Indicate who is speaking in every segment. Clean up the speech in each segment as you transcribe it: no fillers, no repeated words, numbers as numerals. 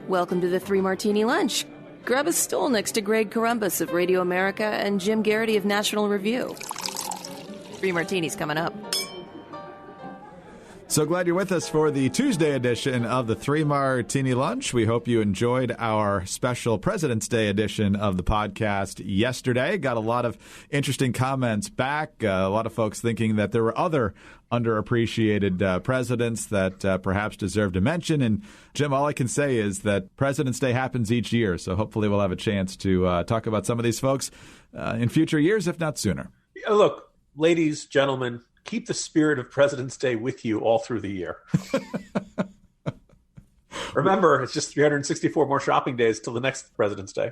Speaker 1: Welcome to the Three Martini Lunch. Grab a stool next to Greg Columbus of Radio America and Jim Garrity of National Review. Three Martinis coming up.
Speaker 2: So glad you're with us for the Tuesday edition of the Three Martini Lunch. We hope you enjoyed our special President's Day edition of the podcast yesterday. Got a lot of interesting comments back. A lot of folks thinking that there were other underappreciated presidents that perhaps deserved a mention. And, Jim, all I can say is that President's Day happens each year. So hopefully we'll have a chance to talk about some of these folks in future years, if not sooner.
Speaker 3: Look, ladies, gentlemen, keep the spirit of President's Day with you all through the year. Remember, it's just 364 more shopping days till the next President's Day.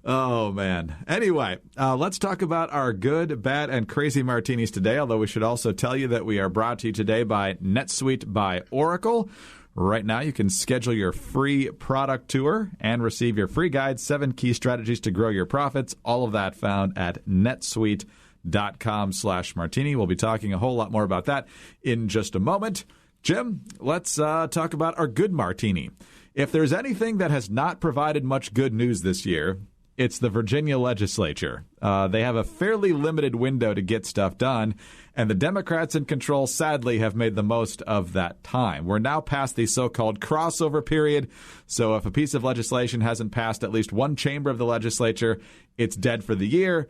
Speaker 2: Oh, man. Anyway, let's talk about our good, bad, and crazy martinis today, although we should also tell you that we are brought to you today by NetSuite by Oracle. Right now, you can schedule your free product tour and receive your free guide, 7 Key Strategies to Grow Your Profits. All of that found at netsuite.com/martini. We'll be talking a whole lot more about that in just a moment. Jim, let's talk about our good martini. If there's anything that has not provided much good news this year, it's the Virginia legislature. They have a fairly limited window to get stuff done, and the Democrats in control, sadly, have made the most of that time. We're now past the so-called crossover period, so if a piece of legislation hasn't passed at least one chamber of the legislature, it's dead for the year.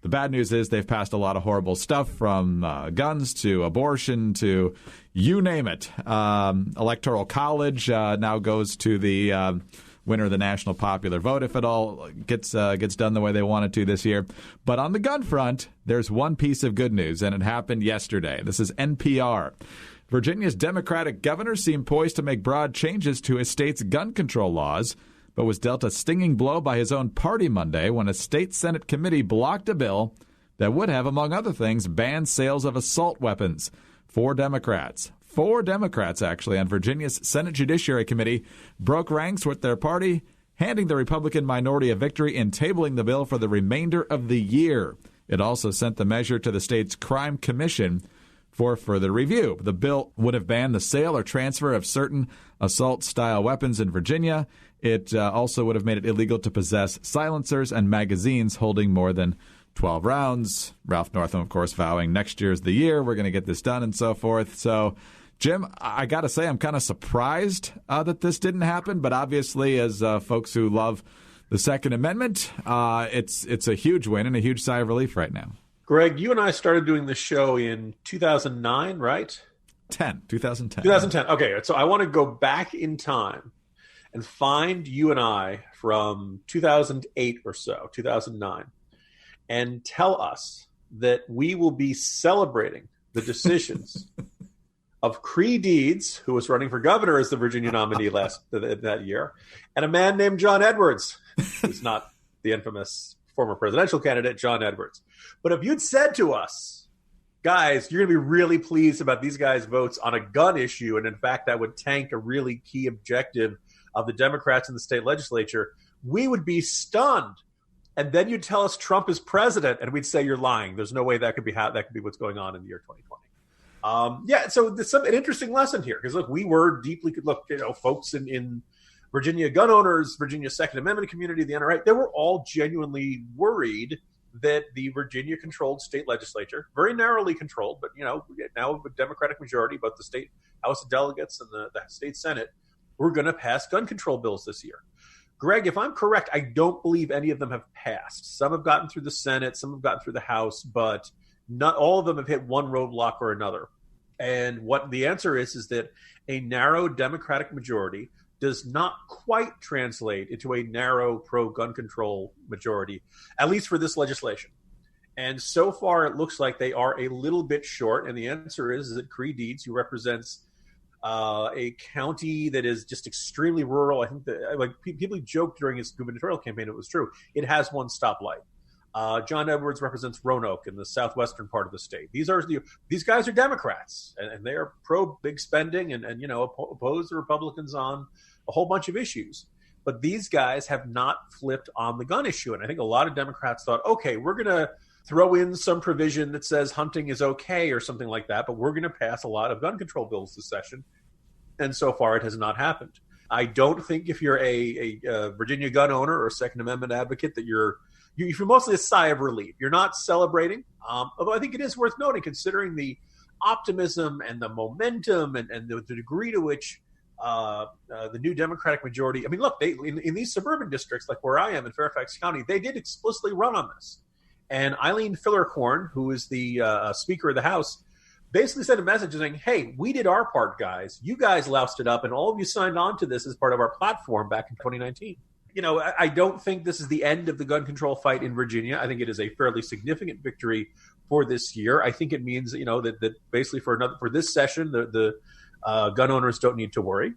Speaker 2: The bad news is they've passed a lot of horrible stuff, from guns to abortion to you name it. Electoral college now goes to the winner of the national popular vote if it all gets done the way they want it to this year. But on the gun front, there's one piece of good news, and it happened yesterday. This is NPR. Virginia's Democratic governor seemed poised to make broad changes to his state's gun control laws, but was dealt a stinging blow by his own party Monday when a state Senate committee blocked a bill that would have, among other things, banned sales of assault weapons. Four Democrats actually, on Virginia's Senate Judiciary Committee broke ranks with their party, handing the Republican minority a victory in tabling the bill for the remainder of the year. It also sent the measure to the state's Crime Commission for further review. The bill would have banned the sale or transfer of certain assault-style weapons in Virginia. It also would have made it illegal to possess silencers and magazines holding more than 12 rounds. Ralph Northam, of course, vowing next year's the year, we're going to get this done and so forth. So, Jim, I got to say I'm kind of surprised that this didn't happen. But obviously, as folks who love the Second Amendment, it's a huge win and a huge sigh of relief right now.
Speaker 3: Greg, you and I started doing this show in 2009, right?
Speaker 2: 2010.
Speaker 3: Okay, so I want to go back in time and find you and I from 2008 or so, 2009, and tell us that we will be celebrating the decisions of Cree Deeds, who was running for governor as the Virginia nominee that year, and a man named John Edwards, who's not the infamous former presidential candidate, John Edwards. But if you'd said to us, guys, you're going to be really pleased about these guys' votes on a gun issue, and in fact that would tank a really key objective of the Democrats in the state legislature, we would be stunned. And then you'd tell us Trump is president, and we'd say you're lying. There's no way that could be what's going on in the year 2020. So there's an interesting lesson here, because look, we were deeply folks in Virginia, gun owners, Virginia Second Amendment community, the NRA, they were all genuinely worried that the Virginia-controlled state legislature, very narrowly controlled, but now with Democratic majority, both the state House of Delegates and the state Senate, we're going to pass gun control bills this year. Greg, if I'm correct, I don't believe any of them have passed. Some have gotten through the Senate, some have gotten through the House, but not all of them have hit one roadblock or another. And what the answer is that a narrow Democratic majority does not quite translate into a narrow pro-gun control majority, at least for this legislation. And so far, it looks like they are a little bit short. And the answer is that Cree Deeds, who represents a county that is just extremely rural. I think that people joked during his gubernatorial campaign, it was true. It has one stoplight. John Edwards represents Roanoke in the southwestern part of the state. These guys are Democrats, and they are pro big spending and oppose the Republicans on a whole bunch of issues. But these guys have not flipped on the gun issue. And I think a lot of Democrats thought, okay, we're going to throw in some provision that says hunting is okay or something like that, but we're going to pass a lot of gun control bills this session. And so far, it has not happened. I don't think if you're a Virginia gun owner or a Second Amendment advocate that you're mostly a sigh of relief. You're not celebrating, although I think it is worth noting, considering the optimism and the momentum and the degree to which the new Democratic majority. I mean, look, they in these suburban districts, like where I am in Fairfax County, they did explicitly run on this. And Eileen Fillercorn, who is the Speaker of the House, basically sent a message saying, hey, we did our part, guys. You guys loused it up, and all of you signed on to this as part of our platform back in 2019. You know, I don't think this is the end of the gun control fight in Virginia. I think it is a fairly significant victory for this year. I think it means, you know, that basically for this session, the gun owners don't need to worry.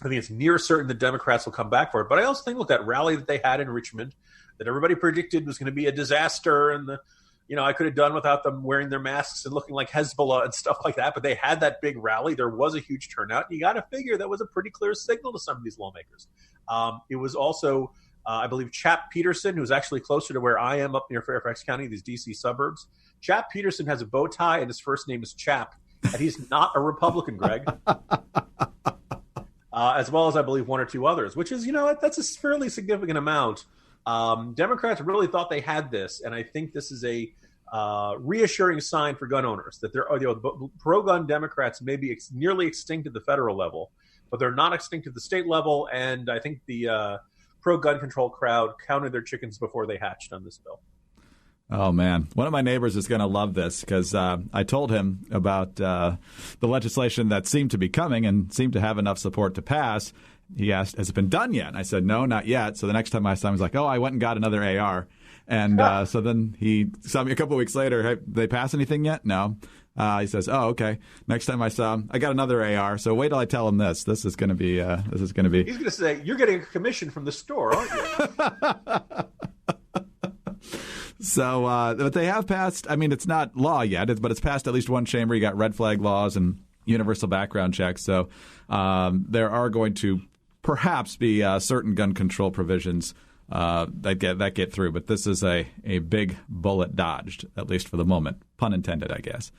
Speaker 3: I think it's near certain the Democrats will come back for it. But I also think, look, that rally that they had in Richmond that everybody predicted was going to be a disaster, and I could have done without them wearing their masks and looking like Hezbollah and stuff like that. But they had that big rally. There was a huge turnout. You got to figure that was a pretty clear signal to some of these lawmakers. It was also, I believe, Chap Peterson, who's actually closer to where I am up near Fairfax County, these D.C. suburbs. Chap Peterson has a bow tie, and his first name is Chap, and he's not a Republican, Greg. As well as, I believe, one or two others, which is, that's a fairly significant amount. Democrats really thought they had this, and I think this is a reassuring sign for gun owners that pro-gun Democrats may be nearly extinct at the federal level, but they're not extinct at the state level. And I think the pro-gun control crowd counted their chickens before they hatched on this bill.
Speaker 2: Oh, man. One of my neighbors is going to love this because I told him about the legislation that seemed to be coming and seemed to have enough support to pass. He asked, has it been done yet? And I said, no, not yet. So the next time I saw him, he was like, oh, I went and got another AR. And so then he saw me a couple of weeks later. Hey, they pass anything yet? No. He says, oh, okay. Next time I saw him, I got another AR. So wait till I tell him this. This is going to be. He's going
Speaker 3: to say, you're getting a commission from the store, aren't you?
Speaker 2: So, but they have passed. I mean, it's not law yet, but it's passed at least one chamber. You got red flag laws and universal background checks. So there are going to perhaps be certain gun control provisions that get through. But this is a big bullet dodged, at least for the moment. Pun intended, I guess.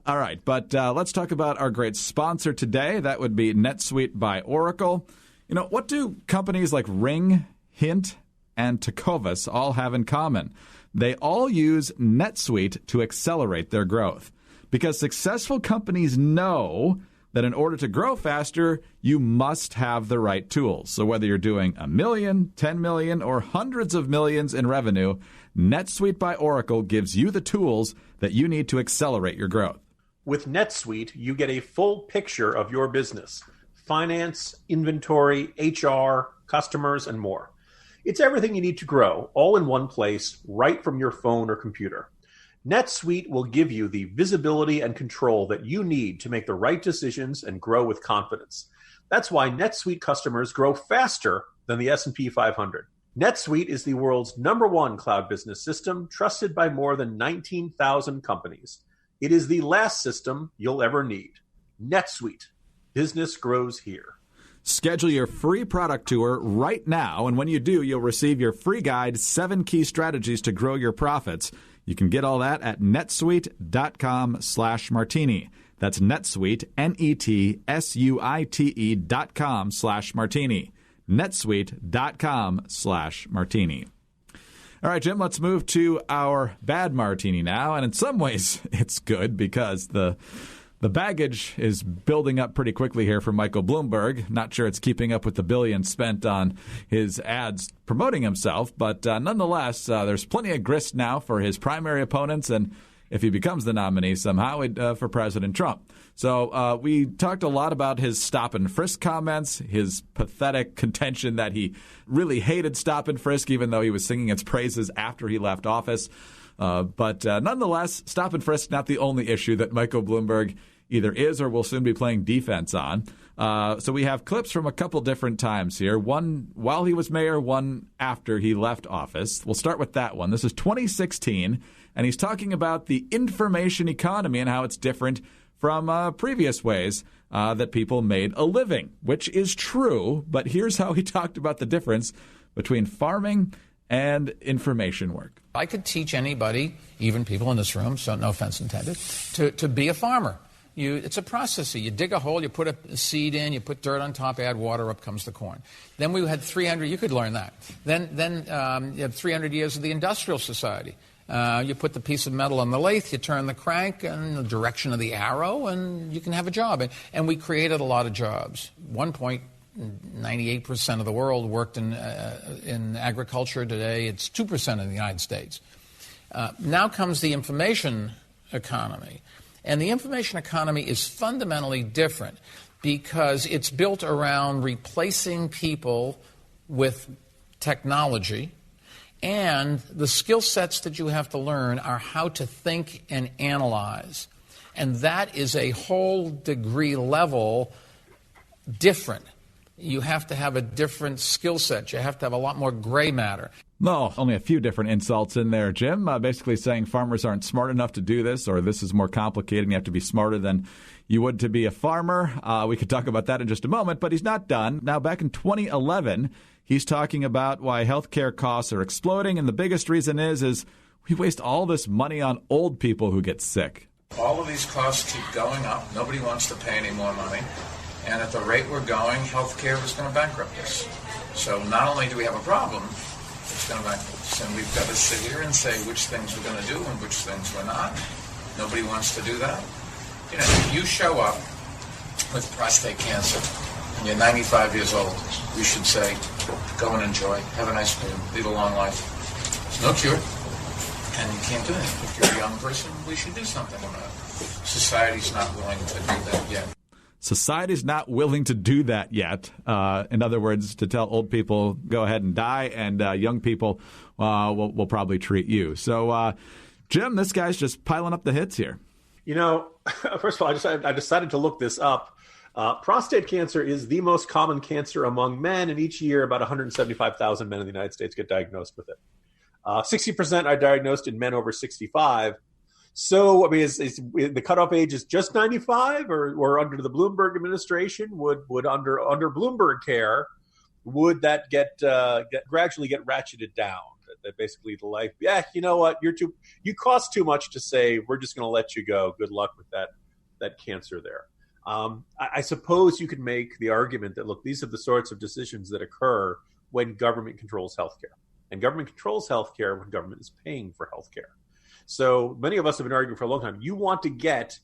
Speaker 2: All right. But let's talk about our great sponsor today. That would be NetSuite by Oracle. What do companies like Ring, Hint, and Tecovas all have in common? They all use NetSuite to accelerate their growth because successful companies know that in order to grow faster, you must have the right tools. So whether you're doing $1 million, 10 million, or hundreds of millions in revenue, NetSuite by Oracle gives you the tools that you need to accelerate your growth.
Speaker 3: With NetSuite, you get a full picture of your business: finance, inventory, HR, customers, and more. It's everything you need to grow, all in one place, right from your phone or computer. NetSuite will give you the visibility and control that you need to make the right decisions and grow with confidence. That's why NetSuite customers grow faster than the S&P 500. NetSuite is the world's #1 cloud business system, trusted by more than 19,000 companies. It is the last system you'll ever need. NetSuite. Business grows here.
Speaker 2: Schedule your free product tour right now, and when you do, you'll receive your free guide, 7 Key Strategies to Grow Your Profits. You can get all that at netsuite.com/martini. That's NetSuite, netsuite.com/martini. netsuite.com/martini. All right, Jim, let's move to our bad martini now, and in some ways it's good because the baggage is building up pretty quickly here for Michael Bloomberg. Not sure it's keeping up with the billions spent on his ads promoting himself, but nonetheless, there's plenty of grist now for his primary opponents, and if he becomes the nominee somehow, for President Trump. So we talked a lot about his stop and frisk comments, his pathetic contention that he really hated stop and frisk, even though he was singing its praises after he left office. But nonetheless, stop and frisk not the only issue that Michael Bloomberg either is or will soon be playing defense on. So we have clips from a couple different times here, one while he was mayor, one after he left office. We'll start with that one. This is 2016, and he's talking about the information economy and how it's different from previous ways that people made a living, which is true. But here's how he talked about the difference between farming and information work.
Speaker 4: I could teach anybody, even people in this room, so no offense intended, to be a farmer. It's a process. You dig a hole, you put a seed in, you put dirt on top, add water, up comes the corn. Then we had 300. You could learn that. Then you had 300 years of the industrial society. You put the piece of metal on the lathe, you turn the crank in the direction of the arrow, and you can have a job. And we created a lot of jobs. 98% of the world worked in agriculture. Today, it's 2% in the United States. Now comes the information economy. And the information economy is fundamentally different because it's built around replacing people with technology, and the skill sets that you have to learn are how to think and analyze. And that is a whole degree level different. You have to have a different skill set. You have to have a lot more gray matter.
Speaker 2: No, only a few different insults in there, Jim. Basically saying farmers aren't smart enough to do this, or this is more complicated and you have to be smarter than you would to be a farmer. We could talk about that in just a moment, but he's not done. Now, back in 2011, he's talking about why healthcare costs are exploding, and the biggest reason is we waste all this money on old people who get sick.
Speaker 5: All of these costs keep going up. Nobody wants to pay any more money. And at the rate we're going, healthcare is going to bankrupt us. So not only do we have a problem, it's going to bankrupt us. And we've got to sit here and say which things we're going to do and which things we're not. Nobody wants to do that. You know, if you show up with prostate cancer and you're 95 years old, we should say, go and enjoy, have a nice meal, lead a long life. There's no cure, and you can't do anything. If you're a young person, we should do something about it. Society's not willing to do that yet.
Speaker 2: Society's not willing to do that yet. In other words, to tell old people, go ahead and die, and young people will probably treat you. So, Jim, this guy's just piling up the hits here.
Speaker 3: You know, first of all, I decided to look this up. Prostate cancer is the most common cancer among men, and each year about 175,000 men in the United States get diagnosed with it. 60% are diagnosed in men over 65. So, I mean, is the cutoff age is just 95, or under the Bloomberg administration, would under Bloomberg care, would that get gradually get ratcheted down? That basically the life, you know what, you cost too much to save. We're just going to let you go. Good luck with that cancer there. I suppose you could make the argument that, look, these are the sorts of decisions that occur when government controls healthcare, and government controls healthcare when government is paying for healthcare. So many of us have been arguing for a long time. You want to get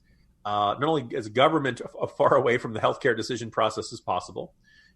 Speaker 3: not only as a government far away from the healthcare decision process as possible.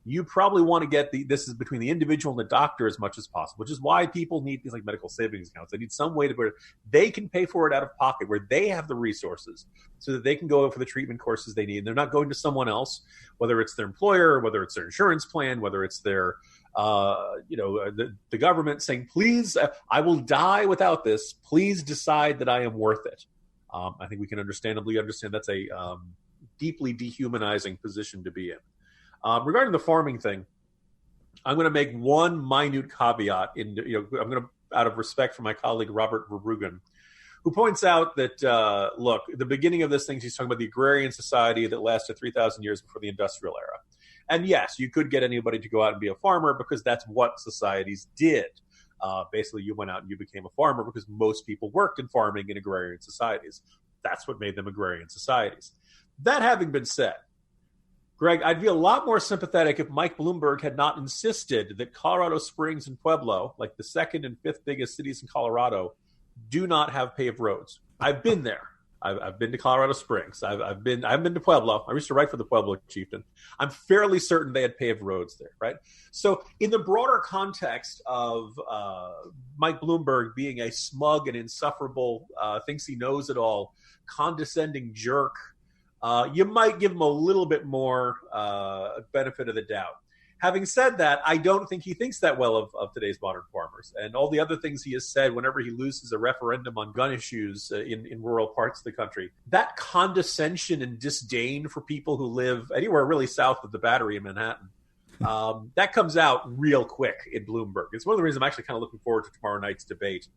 Speaker 3: You probably want to get this is between the individual and the doctor as much as possible, which is why people need things like medical savings accounts. They need some way to where they can pay for it out of pocket, where they have the resources so that they can go for the treatment courses they need. And they're not going to someone else, whether it's their employer, whether it's their insurance plan, whether it's their the government saying, please, I will die without this. Please decide that I am worth it. I think we can understandably understand that's a deeply dehumanizing position to be in. Regarding the farming thing, I'm going to make one minute caveat. I'm going to, out of respect for my colleague Robert Verbruggen, who points out that, look, the beginning of this thing, he's talking about the agrarian society that lasted 3,000 years before the industrial era. And yes, you could get anybody to go out and be a farmer because that's what societies did. Basically, you went out and you became a farmer because most people worked in farming in agrarian societies. That's what made them agrarian societies. That having been said, Greg, I'd be a lot more sympathetic if Mike Bloomberg had not insisted that Colorado Springs and Pueblo, like the second and fifth biggest cities in Colorado, do not have paved roads. I've been there. I've been to Colorado Springs. I've been to Pueblo. I used to write for the Pueblo Chieftain. I'm fairly certain they had paved roads there, right? So in the broader context of Mike Bloomberg being a smug and insufferable, thinks he knows it all, condescending jerk, you might give him a little bit more benefit of the doubt. Having said that, I don't think he thinks that well of today's modern farmers. And all the other things he has said whenever he loses a referendum on gun issues in rural parts of the country, that condescension and disdain for people who live anywhere really south of the Battery in Manhattan, that comes out real quick in Bloomberg. It's one of the reasons I'm actually kind of looking forward to tomorrow night's debate.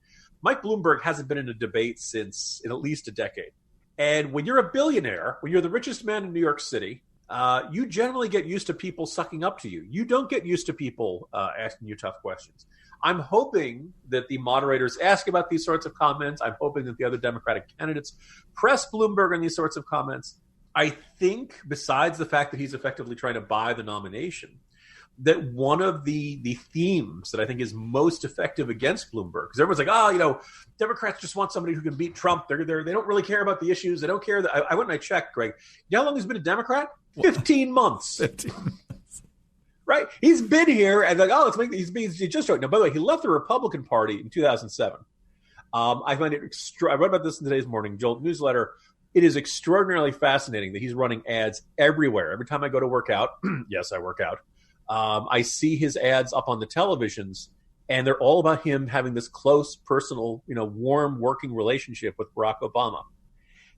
Speaker 3: Mike Bloomberg hasn't been in a debate since in at least a decade. And when you're a billionaire, when you're the richest man in New York City, you generally get used to people sucking up to you. You don't get used to people asking you tough questions. I'm hoping that the moderators ask about these sorts of comments. I'm hoping that the other Democratic candidates press Bloomberg on these sorts of comments. I think, besides the fact that he's effectively trying to buy the nomination, that one of the themes that I think is most effective against Bloomberg, because everyone's like, Democrats just want somebody who can beat Trump. They don't really care about the issues. They don't care. I went and I checked, Greg. You know how long he's been a Democrat? 15 months. 15 months. Right? He's been here and like, let's make he's just joined. Now, by the way, he left the Republican Party in 2007. I find it I read about this in today's Morning Jolt newsletter. It is extraordinarily fascinating that he's running ads everywhere. Every time I go to work out, yes, I work out. I see his ads up on the televisions, and they're all about him having this close, personal, warm working relationship with Barack Obama.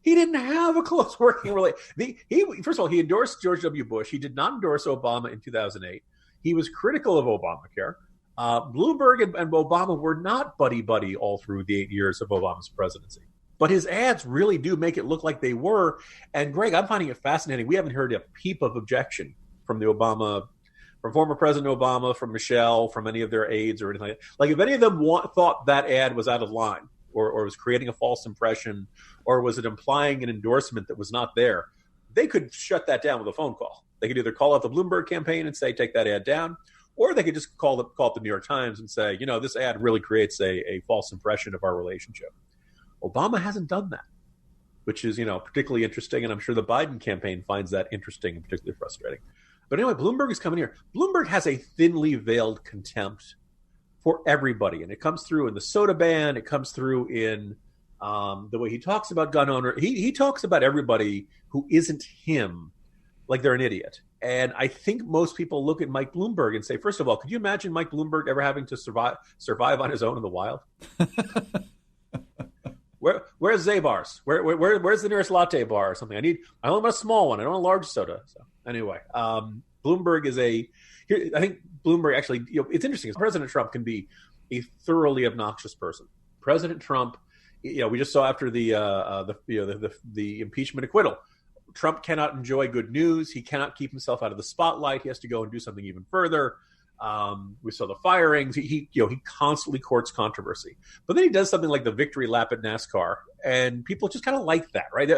Speaker 3: He didn't have a close working relationship. First of all, he endorsed George W. Bush. He did not endorse Obama in 2008. He was critical of Obamacare. Bloomberg and Obama were not buddy-buddy all through the 8 years of Obama's presidency. But his ads really do make it look like they were. And, Greg, I'm finding it fascinating. We haven't heard a peep of objection from from former President Obama, from Michelle, from any of their aides or anything like that. Like, if any of them thought that ad was out of line or was creating a false impression or was it implying an endorsement that was not there, they could shut that down with a phone call. They could either call out the Bloomberg campaign and say, take that ad down, or they could just call up the New York Times and say, this ad really creates a false impression of our relationship. Obama hasn't done that, which is, particularly interesting. And I'm sure the Biden campaign finds that interesting and particularly frustrating. But anyway, Bloomberg is coming here. Bloomberg has a thinly veiled contempt for everybody. And it comes through in the soda ban. It comes through in the way he talks about gun owner. He talks about everybody who isn't him like they're an idiot. And I think most people look at Mike Bloomberg and say, first of all, could you imagine Mike Bloomberg ever having to survive on his own in the wild? Where's Zabar's? Where's the nearest latte bar or something? I only want a small one. I don't want a large soda. So anyway, Bloomberg is I think Bloomberg actually, it's interesting. President Trump can be a thoroughly obnoxious person. President Trump, we just saw after the impeachment acquittal, Trump cannot enjoy good news. He cannot keep himself out of the spotlight. He has to go and do something even further. We saw the firings. He constantly courts controversy, but then he does something like the victory lap at NASCAR, and people just kind of like that, right?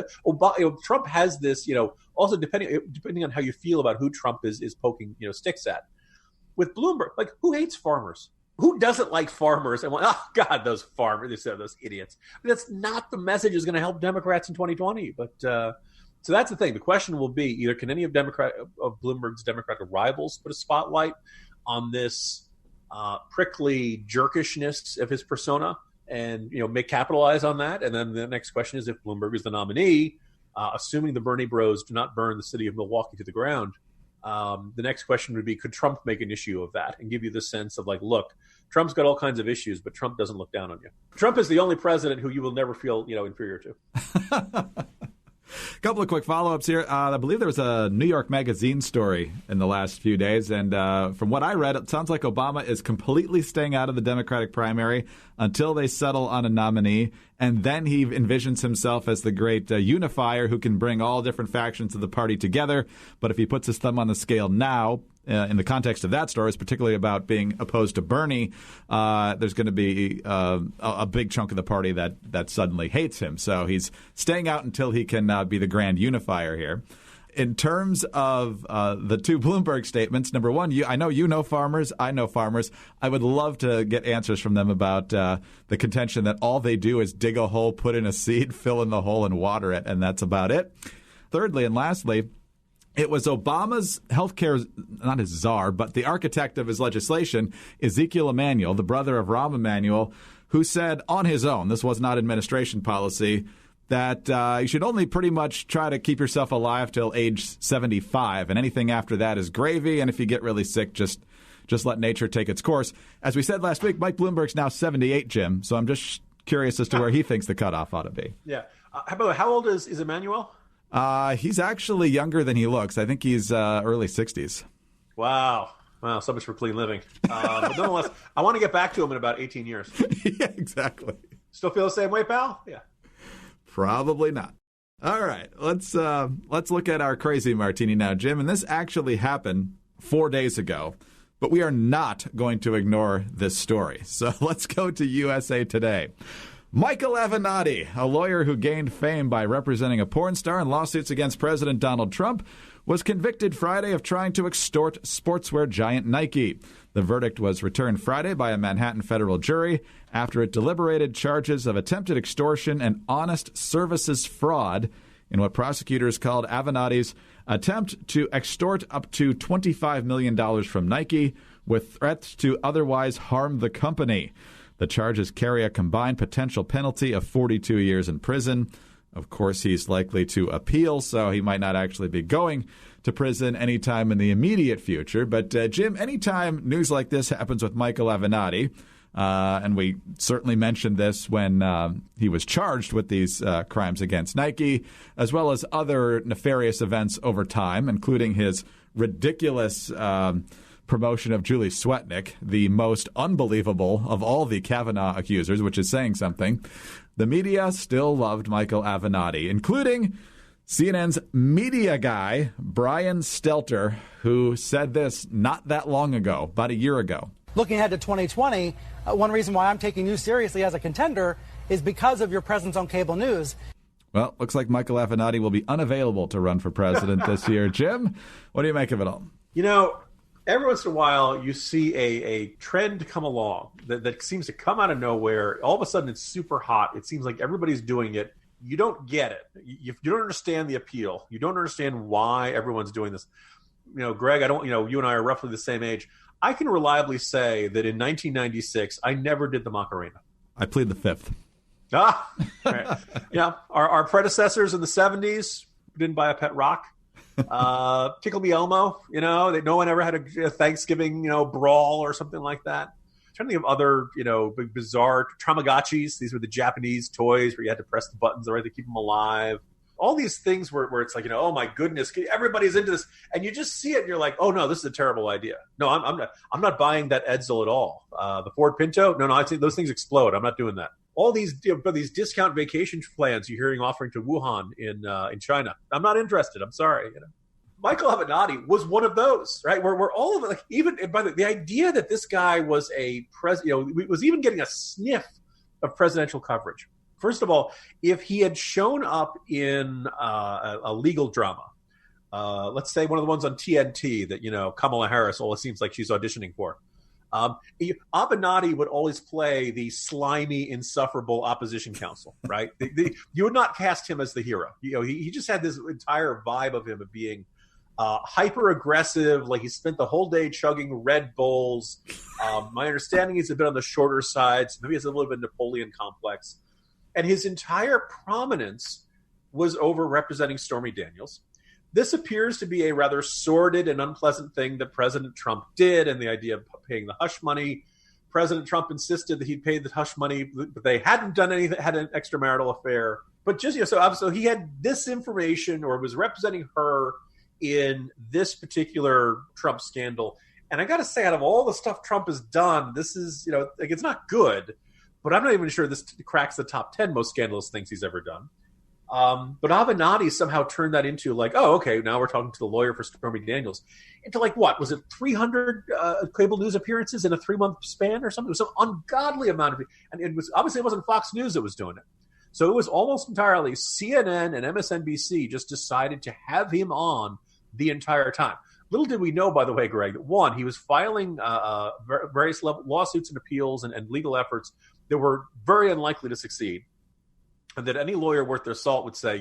Speaker 3: Trump has this, also depending on how you feel about who Trump is poking, sticks at. With Bloomberg, like, who hates farmers? Who doesn't like farmers? And God, those farmers, those idiots. That's not the message is going to help Democrats in 2020. But so that's the thing. The question will be either can any of Bloomberg's Democratic rivals put a spotlight on this prickly jerkishness of his persona and capitalize on that, and then the next question is if Bloomberg is the nominee, assuming the Bernie bros do not burn the city of Milwaukee to the ground, the next question would be could Trump make an issue of that and give you the sense of like, look, Trump's got all kinds of issues, but Trump doesn't look down on you. Trump is the only president who you will never feel inferior to.
Speaker 2: A couple of quick follow-ups here. I believe there was a New York Magazine story in the last few days, and from what I read, it sounds like Obama is completely staying out of the Democratic primary until they settle on a nominee, and then he envisions himself as the great unifier who can bring all different factions of the party together. But if he puts his thumb on the scale now, in the context of that story, is particularly about being opposed to Bernie, there's going to be a big chunk of the party that suddenly hates him. So he's staying out until he can be the grand unifier here. In terms of the two Bloomberg statements, number one, I know you know farmers. I know farmers. I would love to get answers from them about the contention that all they do is dig a hole, put in a seed, fill in the hole, and water it, and that's about it. Thirdly and lastly, it was Obama's healthcare, not his czar, but the architect of his legislation, Ezekiel Emanuel, the brother of Rahm Emanuel, who said on his own, this was not administration policy, that you should only pretty much try to keep yourself alive till age 75, and anything after that is gravy, and if you get really sick, just let nature take its course. As we said last week, Mike Bloomberg's now 78, Jim, so I'm just curious as to where he thinks the cutoff ought to be.
Speaker 3: Yeah. How old is Emanuel?
Speaker 2: He's actually younger than he looks. I think he's early 60s.
Speaker 3: Wow, so much for clean living. But nonetheless, I want to get back to him in about 18 years.
Speaker 2: Yeah, exactly.
Speaker 3: Still feel the same way, pal? Yeah.
Speaker 2: Probably not. All right, let's look at our crazy martini now, Jim. And this actually happened 4 days ago, but we are not going to ignore this story. So let's go to USA Today. Michael Avenatti, a lawyer who gained fame by representing a porn star in lawsuits against President Donald Trump, was convicted Friday of trying to extort sportswear giant Nike. The verdict was returned Friday by a Manhattan federal jury after it deliberated charges of attempted extortion and honest services fraud in what prosecutors called Avenatti's attempt to extort up to $25 million from Nike with threats to otherwise harm the company. The charges carry a combined potential penalty of 42 years in prison. Of course, he's likely to appeal, so he might not actually be going to prison anytime in the immediate future. But, Jim, anytime news like this happens with Michael Avenatti, and we certainly mentioned this when he was charged with these crimes against Nike, as well as other nefarious events over time, including his ridiculous promotion of Julie Swetnick, the most unbelievable of all the Kavanaugh accusers, which is saying something. The media still loved Michael Avenatti, including CNN's media guy, Brian Stelter, who said this not that long ago, about a year ago.
Speaker 6: Looking ahead to 2020, one reason why I'm taking you seriously as a contender is because of your presence on cable news.
Speaker 2: Well, looks like Michael Avenatti will be unavailable to run for president this year. Jim, what do you make of it all?
Speaker 3: Every once in a while, you see a trend come along that seems to come out of nowhere. All of a sudden, it's super hot. It seems like everybody's doing it. You don't get it. You don't understand the appeal. You don't understand why everyone's doing this. Greg, you and I are roughly the same age. I can reliably say that in 1996, I never did the Macarena.
Speaker 2: I plead the fifth.
Speaker 3: Right. Our predecessors in the 70s didn't buy a pet rock. Tickle Me Elmo, that no one ever had a Thanksgiving, brawl or something like that. I'm trying to think of other, bizarre Tamagotchis. These were the Japanese toys where you had to press the buttons to keep them alive. All these things where it's like, oh my goodness, everybody's into this, and you just see it and you're like, oh no, this is a terrible idea. No, I'm not buying that Edsel at all. The Ford Pinto, no, I think those things explode. I'm not doing that. All these these discount vacation plans you're hearing offering to Wuhan in China. I'm not interested. I'm sorry. Michael Avenatti was one of those, right? Where all of it, even by the idea that this guy was was even getting a sniff of presidential coverage. First of all, if he had shown up in a legal drama, let's say one of the ones on TNT that Kamala Harris always seems like she's auditioning for. Avenatti would always play the slimy, insufferable opposition counsel, right? You would not cast him as the hero. He just had this entire vibe of him of being hyper aggressive, like he spent the whole day chugging Red Bulls. My understanding is a bit on the shorter side, so maybe he has a little bit of Napoleon complex. And his entire prominence was over representing Stormy Daniels. This appears to be a rather sordid and unpleasant thing that President Trump did, and the idea of paying the hush money. President Trump insisted that he'd paid the hush money, but they hadn't done anything, had an extramarital affair. But just, so he had this information or was representing her in this particular Trump scandal. And I got to say, out of all the stuff Trump has done, this is, it's not good, but I'm not even sure this cracks the top 10 most scandalous things he's ever done. But Avenatti somehow turned that into oh, okay, now we're talking to the lawyer for Stormy Daniels. Into what? Was it 300 cable news appearances in a 3-month span or something? It was some ungodly amount of it. And it wasn't Fox News that was doing it. So it was almost entirely CNN and MSNBC just decided to have him on the entire time. Little did we know, by the way, Greg, that one, he was filing various lawsuits and appeals and legal efforts that were very unlikely to succeed. And that any lawyer worth their salt would say,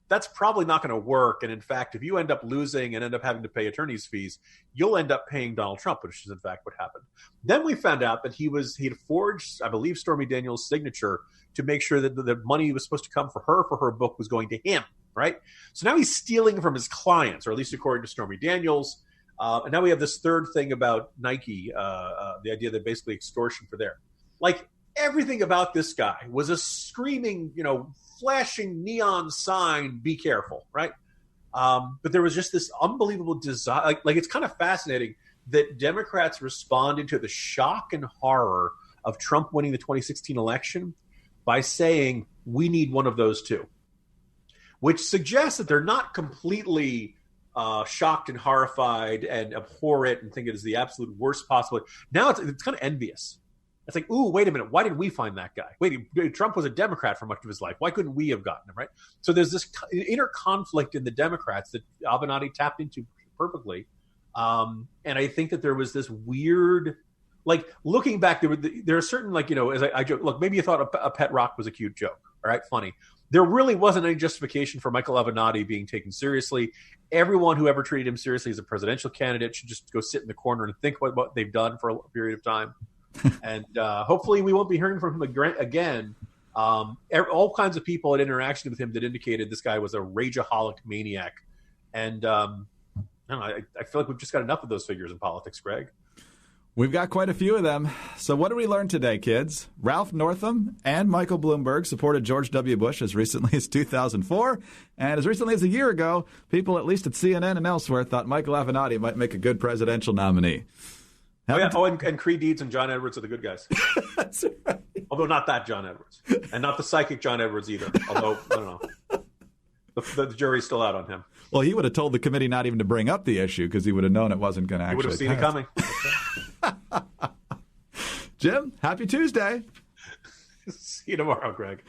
Speaker 3: that's probably not going to work. And in fact, if you end up losing and end up having to pay attorney's fees, you'll end up paying Donald Trump, which is in fact what happened. Then we found out that he had forged, I believe, Stormy Daniels' signature to make sure that the money was supposed to come for her book was going to him, right? So now he's stealing from his clients, or at least according to Stormy Daniels. And now we have this third thing about Nike, the idea that basically extortion for there. Everything about this guy was a screaming, flashing neon sign, be careful, right? But there was just this unbelievable desire. It's kind of fascinating that Democrats responded to the shock and horror of Trump winning the 2016 election by saying, we need one of those too, which suggests that they're not completely shocked and horrified and abhor it and think it is the absolute worst possible. Now it's kind of envious. It's like, ooh, wait a minute. Why did we find that guy? Wait, Trump was a Democrat for much of his life. Why couldn't we have gotten him, right? So there's this inner conflict in the Democrats that Avenatti tapped into perfectly. And I think that there was this weird, like, looking back, there are certain, like, as I joke, look, maybe you thought a pet rock was a cute joke. All right, funny. There really wasn't any justification for Michael Avenatti being taken seriously. Everyone who ever treated him seriously as a presidential candidate should just go sit in the corner and think what they've done for a period of time. And hopefully we won't be hearing from him again. All kinds of people had interaction with him that indicated this guy was a rageaholic maniac. And I feel like we've just got enough of those figures in politics, Greg.
Speaker 2: We've got quite a few of them. So what did we learn today, kids? Ralph Northam and Michael Bloomberg supported George W. Bush as recently as 2004. And as recently as a year ago, people at least at CNN and elsewhere thought Michael Avenatti might make a good presidential nominee.
Speaker 3: And Creed Deeds and John Edwards are the good guys.
Speaker 2: That's right.
Speaker 3: Although not that John Edwards. And not the psychic John Edwards either. Although, I don't know. The jury's still out on him.
Speaker 2: Well, he would have told the committee not even to bring up the issue because he would have known it wasn't going to actually
Speaker 3: pass. He would have seen it coming.
Speaker 2: Jim, happy Tuesday.
Speaker 3: See you tomorrow, Greg.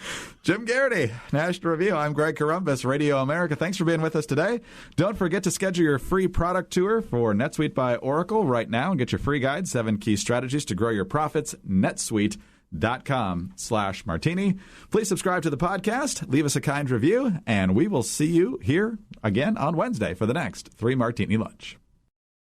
Speaker 2: Jim Garrity, National Review. I'm Greg Corombos, Radio America. Thanks for being with us today. Don't forget to schedule your free product tour for NetSuite by Oracle right now and get your free guide, 7 Key Strategies to Grow Your Profits, netsuite.com/martini. Please subscribe to the podcast, leave us a kind review, and we will see you here again on Wednesday for the next 3 Martini Lunch.